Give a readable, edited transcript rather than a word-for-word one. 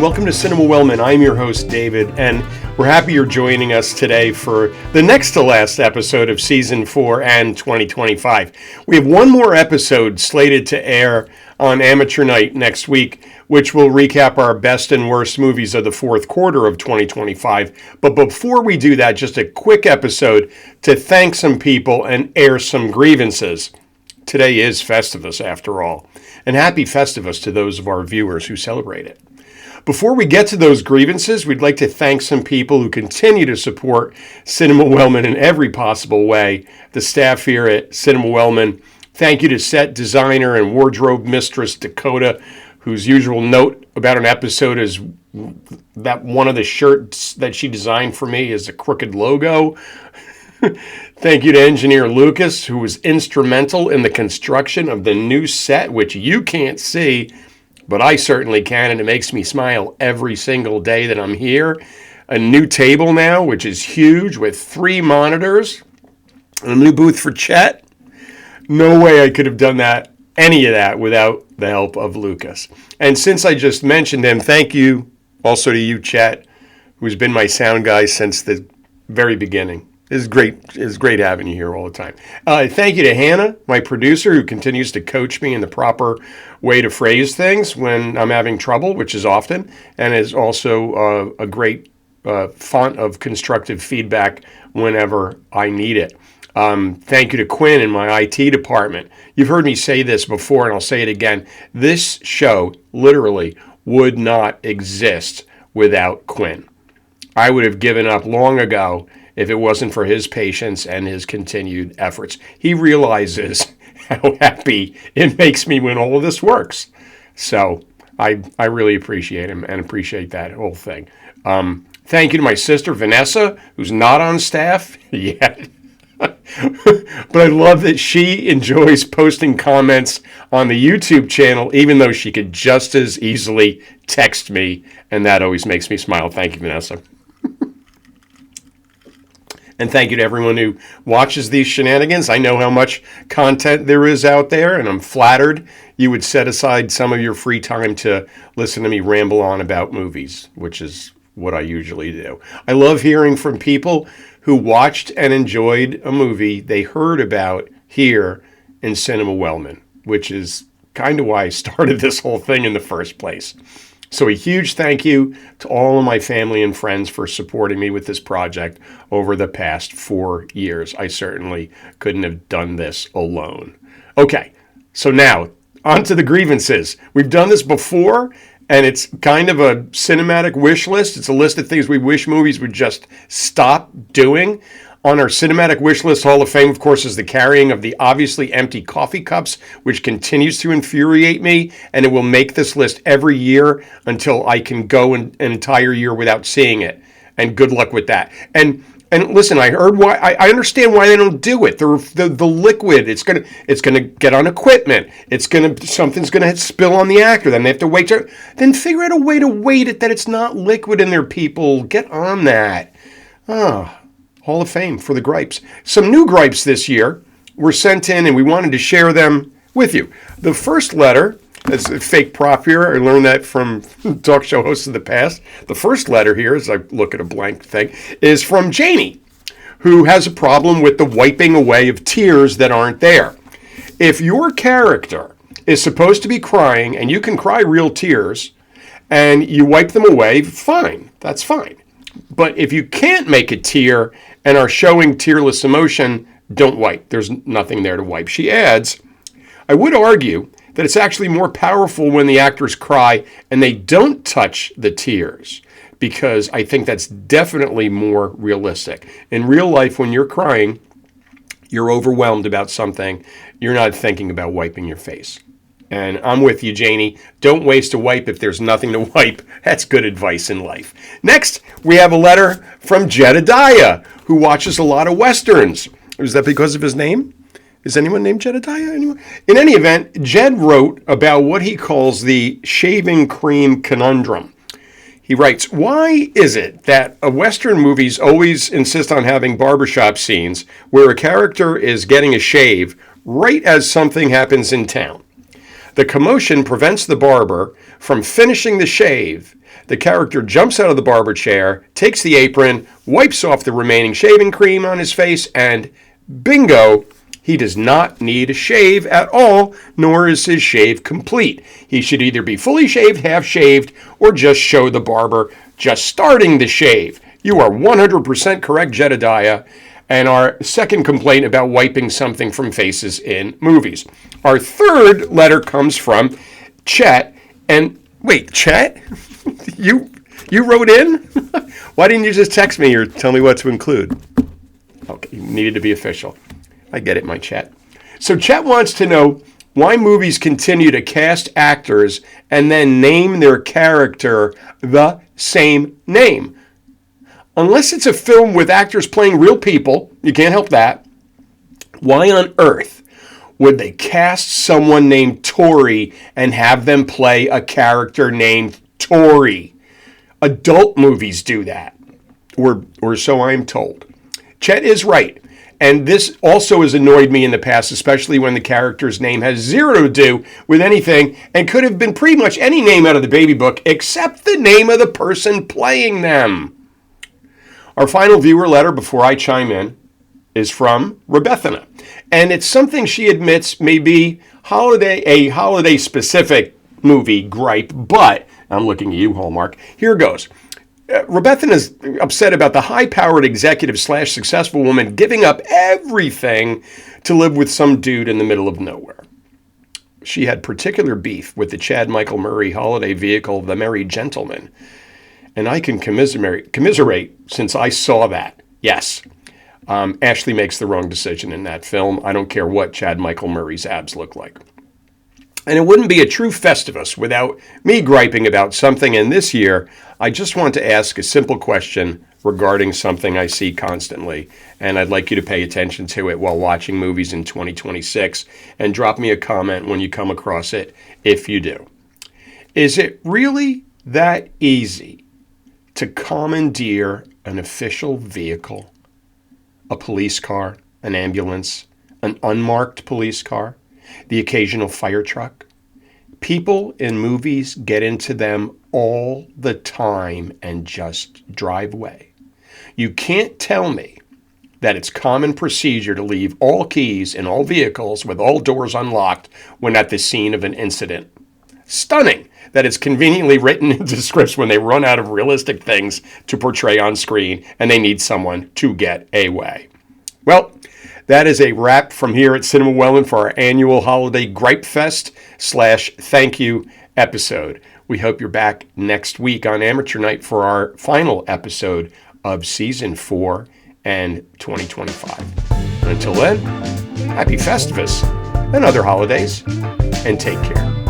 and welcome to Cinema Wellman. I'm your host, David, and we're happy you're joining us today for the next to last episode of Season 4 and 2025. We have one more episode slated to air on Amateur Night next week, which will recap our best and worst movies of the fourth quarter of 2025. But before we do that, just a quick episode to thank some people and air some grievances. Today is Festivus, after all, and happy Festivus to those of our viewers who celebrate it. Before we get to those grievances, we'd like to thank some people who continue to support Cinema Wellman in every possible way. The staff here at Cinema Wellman. Thank you to set designer and wardrobe mistress Dakota, whose usual note about an episode is that one of the shirts that she designed for me is a crooked logo. Thank you to engineer Lucas, who was instrumental in the construction of the new set, which you can't see, but I certainly can, and it makes me smile every single day that I'm here. A new table now, which is huge, with 3 monitors, and a new booth for Chet. No way I could have done that, any of that, without the help of Lucas. And since I just mentioned him, thank you also to you, Chet, who's been my sound guy since the very beginning. It's great having you here all the time. Thank you to Hannah, my producer, who continues to coach me in the proper way to phrase things when I'm having trouble, which is often, and is also a great font of constructive feedback whenever I need it. Thank you to Quinn in my IT department. You've heard me say this before, and I'll say it again. This show literally would not exist without Quinn. I would have given up long ago if it wasn't for his patience and his continued efforts. He realizes how happy it makes me when all of this works. So I really appreciate him and appreciate that whole thing. Thank you to my sister, Vanessa, who's not on staff yet. But I love that she enjoys posting comments on the YouTube channel, even though she could just as easily text me, and that always makes me smile. Thank you, Vanessa. And thank you to everyone who watches these shenanigans. I know how much content there is out there, and I'm flattered you would set aside some of your free time to listen to me ramble on about movies, which is what I usually do. I love hearing from people who watched and enjoyed a movie they heard about here in Cinema Wellman, which is kind of why I started this whole thing in the first place. So a huge thank you to all of my family and friends for supporting me with this project over the past 4 years. I certainly couldn't have done this alone. Okay, so now on to the grievances. We've done this before, and it's kind of a cinematic wish list. It's a list of things we wish movies would just stop doing. On our Cinematic Wish List Hall of Fame, of course, is the carrying of the obviously empty coffee cups, which continues to infuriate me, and it will make this list every year until I can go an entire year without seeing it. And good luck with that. And listen, I heard why. I understand why they don't do it. The liquid, it's gonna get on equipment. Something's gonna spill on the actor. Then they have to wait. Then figure out a way to wait it that it's not liquid in there. People, get on that. Hall of Fame for the gripes. Some new gripes this year were sent in, and we wanted to share them with you. The first letter, as a fake prop here, I learned that from talk show hosts of the past. The first letter here, as I look at a blank thing, is from Janie, who has a problem with the wiping away of tears that aren't there. If your character is supposed to be crying, and you can cry real tears, and you wipe them away, fine. That's fine. But if you can't make a tear and are showing tearless emotion, don't wipe. There's nothing there to wipe. She adds, I would argue that it's actually more powerful when the actors cry and they don't touch the tears, because I think that's definitely more realistic. In real life, when you're crying, you're overwhelmed about something. You're not thinking about wiping your face. And I'm with you, Janie. Don't waste a wipe if there's nothing to wipe. That's good advice in life. Next, we have a letter from Jedediah, who watches a lot of Westerns. Is that because of his name? Is anyone named Jedediah? Anyone? In any event, Jed wrote about what he calls the shaving cream conundrum. He writes, why is it that Western movies always insist on having barbershop scenes where a character is getting a shave right as something happens in town? The commotion prevents the barber from finishing the shave. The character jumps out of the barber chair, takes the apron, wipes off the remaining shaving cream on his face, and bingo, he does not need a shave at all, nor is his shave complete. He should either be fully shaved, half shaved, or just show the barber just starting the shave. You are 100% correct, Jedediah. And our second complaint about wiping something from faces in movies. Our third letter comes from Chet. And wait, Chet? You wrote in? Why didn't you just text me or tell me what to include? Okay, you needed to be official. I get it, my Chet. So Chet wants to know why movies continue to cast actors and then name their character the same name. Unless it's a film with actors playing real people, you can't help that. Why on earth would they cast someone named Tori and have them play a character named Tori? Adult movies do that, or so I'm told. Chet is right, and this also has annoyed me in the past, especially when the character's name has zero to do with anything and could have been pretty much any name out of the baby book except the name of the person playing them. Our final viewer letter before I chime in is from Rebethana. And it's something she admits may be a holiday-specific movie gripe, but I'm looking at you, Hallmark. Here goes. Rebethana is upset about the high-powered executive / successful woman giving up everything to live with some dude in the middle of nowhere. She had particular beef with the Chad Michael Murray holiday vehicle, The Merry Gentleman. And I can commiserate since I saw that. Yes, Ashley makes the wrong decision in that film. I don't care what Chad Michael Murray's abs look like. And it wouldn't be a true Festivus without me griping about something. And this year, I just want to ask a simple question regarding something I see constantly. And I'd like you to pay attention to it while watching movies in 2026. And drop me a comment when you come across it, if you do. Is it really that easy to commandeer an official vehicle, a police car, an ambulance, an unmarked police car, the occasional fire truck? People in movies get into them all the time and just drive away. You can't tell me that it's common procedure to leave all keys in all vehicles with all doors unlocked when at the scene of an incident. Stunning that it's conveniently written into scripts when they run out of realistic things to portray on screen and they need someone to get away. Well, that is a wrap from here at Cinema Wellman for our annual holiday Gripe Fest / thank you episode. We hope you're back next week on Amateur Night for our final episode of Season 4 and 2025. Until then, happy Festivus and other holidays, and take care.